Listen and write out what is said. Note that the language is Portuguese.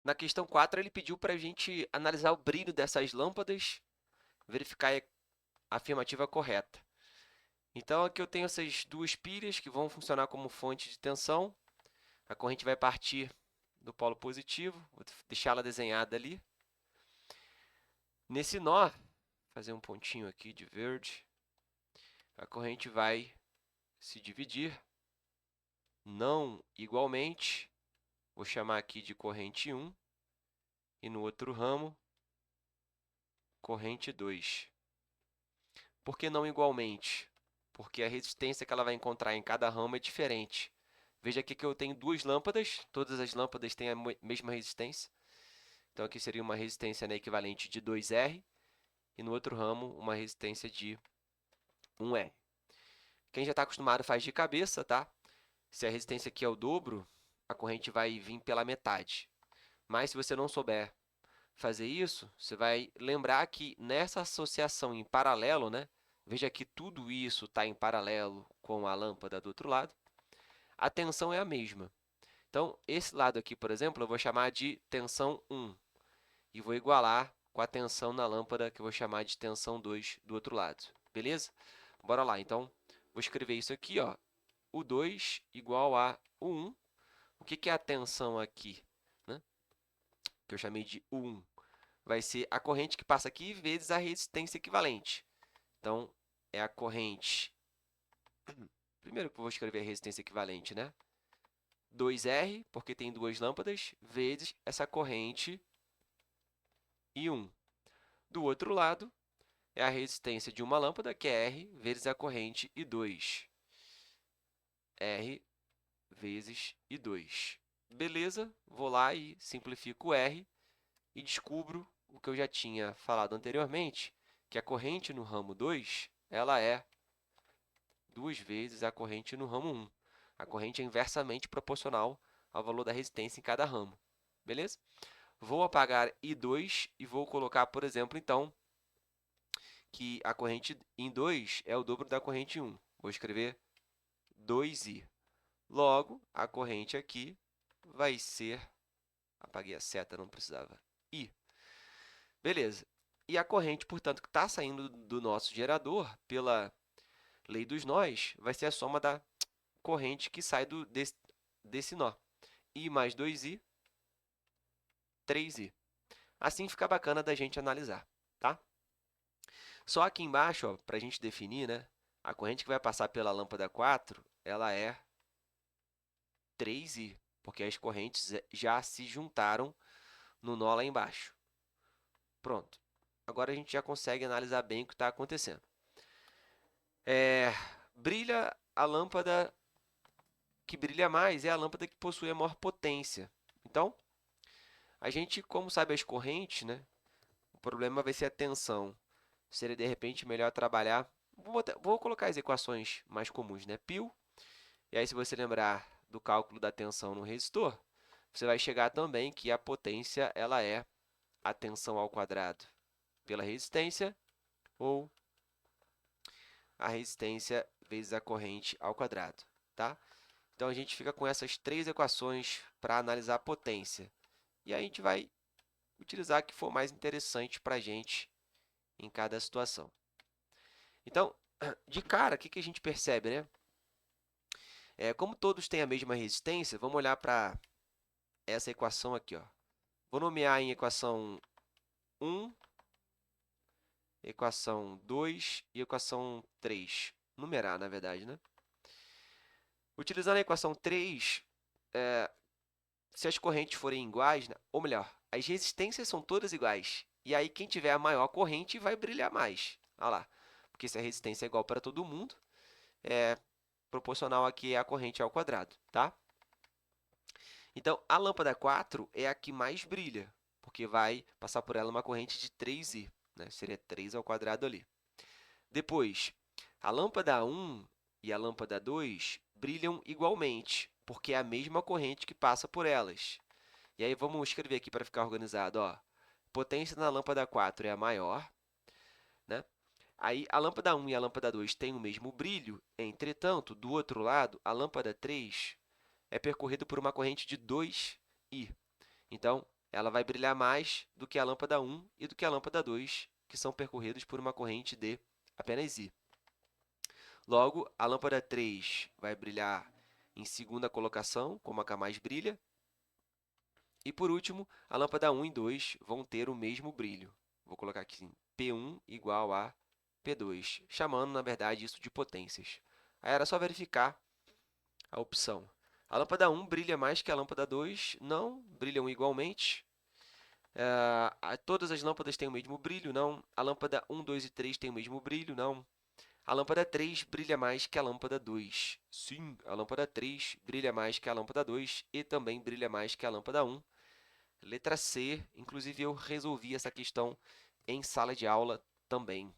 Na questão 4, ele pediu para a gente analisar o brilho dessas lâmpadas, verificar a afirmativa correta. Então, aqui eu tenho essas duas pilhas que vão funcionar como fonte de tensão. A corrente vai partir do polo positivo, vou deixá-la desenhada ali. Nesse nó, fazer um pontinho aqui de verde, a corrente vai se dividir, não igualmente. Vou chamar aqui de corrente 1 e no outro ramo, corrente 2. Por que não igualmente? Porque a resistência que ela vai encontrar em cada ramo é diferente. Veja aqui que eu tenho duas lâmpadas, todas as lâmpadas têm a mesma resistência. Então, aqui seria uma resistência, né, equivalente de 2R, e no outro ramo, uma resistência de 1R. Quem já está acostumado faz de cabeça, tá? Se a resistência aqui é o dobro, a corrente vai vir pela metade. Mas se você não souber fazer isso, você vai lembrar que nessa associação em paralelo, né? Veja que tudo isso está em paralelo com a lâmpada do outro lado. A tensão é a mesma. Então, esse lado aqui, por exemplo, eu vou chamar de tensão 1 e vou igualar com a tensão na lâmpada, que eu vou chamar de tensão 2 do outro lado. Beleza? Bora lá. Então, vou escrever isso aqui, ó. O 2 igual a o 1. O que é a tensão aqui, né? Que eu chamei de U1. Vai ser a corrente que passa aqui vezes a resistência equivalente. Então, é a corrente... Primeiro que eu vou escrever a resistência equivalente, né? 2R, porque tem duas lâmpadas, vezes essa corrente I1. Do outro lado, é a resistência de uma lâmpada, que é R, vezes a corrente I2. R vezes I2. Beleza? Vou lá e simplifico o R e descubro o que eu já tinha falado anteriormente, que a corrente no ramo 2, ela é duas vezes a corrente no ramo 1. A corrente é inversamente proporcional ao valor da resistência em cada ramo. Beleza? Vou apagar I2 e vou colocar, por exemplo, então, que a corrente em 2 é o dobro da corrente em 1. Vou escrever 2I. Logo, a corrente aqui vai ser... Apaguei a seta, não precisava. I. Beleza. E a corrente, portanto, que está saindo do nosso gerador, pela lei dos nós, vai ser a soma da corrente que sai desse nó. I mais 2I, 3I. Assim fica bacana da gente analisar, tá? Só aqui embaixo, para a gente definir, né? A corrente que vai passar pela lâmpada 4, ela é 3I, porque as correntes já se juntaram no nó lá embaixo. Pronto. Agora a gente já consegue analisar bem o que está acontecendo. Brilha a lâmpada que brilha mais, é a lâmpada que possui a maior potência. Então, a gente, como sabe as correntes, né? O problema vai ser a tensão. Seria, de repente, melhor trabalhar... Vou colocar as equações mais comuns, né? Π, e aí se você lembrar do cálculo da tensão no resistor, você vai chegar também que a potência ela é a tensão ao quadrado pela resistência ou a resistência vezes a corrente ao quadrado, tá? Então, a gente fica com essas três equações para analisar a potência. E aí a gente vai utilizar a que for mais interessante para a gente em cada situação. Então, de cara, o que a gente percebe, né? Como todos têm a mesma resistência, vamos olhar para essa equação aqui, ó. Vou nomear em equação 1, equação 2 e equação 3. Numerar, na verdade, né? Utilizando a equação 3, se as correntes forem iguais, né? Ou melhor, as resistências são todas iguais. E aí, quem tiver a maior corrente vai brilhar mais. Olha lá. Porque se a resistência é igual para todo mundo, é proporcional aqui à corrente ao quadrado, tá? Então, a lâmpada 4 é a que mais brilha, porque vai passar por ela uma corrente de 3I, né? Seria 3 ao quadrado ali. Depois, a lâmpada 1 e a lâmpada 2 brilham igualmente, porque é a mesma corrente que passa por elas. E aí, vamos escrever aqui para ficar organizado. Ó. Potência na lâmpada 4 é a maior, né? Aí, a lâmpada 1 e a lâmpada 2 têm o mesmo brilho, entretanto, do outro lado, a lâmpada 3 é percorrida por uma corrente de 2I. Então, ela vai brilhar mais do que a lâmpada 1 e do que a lâmpada 2, que são percorridos por uma corrente de apenas I. Logo, a lâmpada 3 vai brilhar em segunda colocação, como a que mais brilha. E, por último, a lâmpada 1 e 2 vão ter o mesmo brilho. Vou colocar aqui P1 igual a P2, chamando, na verdade, isso de potências. Aí era só verificar a opção. A lâmpada 1 brilha mais que a lâmpada 2? Não, brilham igualmente. Todas as lâmpadas têm o mesmo brilho? Não. A lâmpada 1, 2 e 3 têm o mesmo brilho? Não. A lâmpada 3 brilha mais que a lâmpada 2. Sim, a lâmpada 3 brilha mais que a lâmpada 2 e também brilha mais que a lâmpada 1. Letra C, inclusive eu resolvi essa questão em sala de aula também.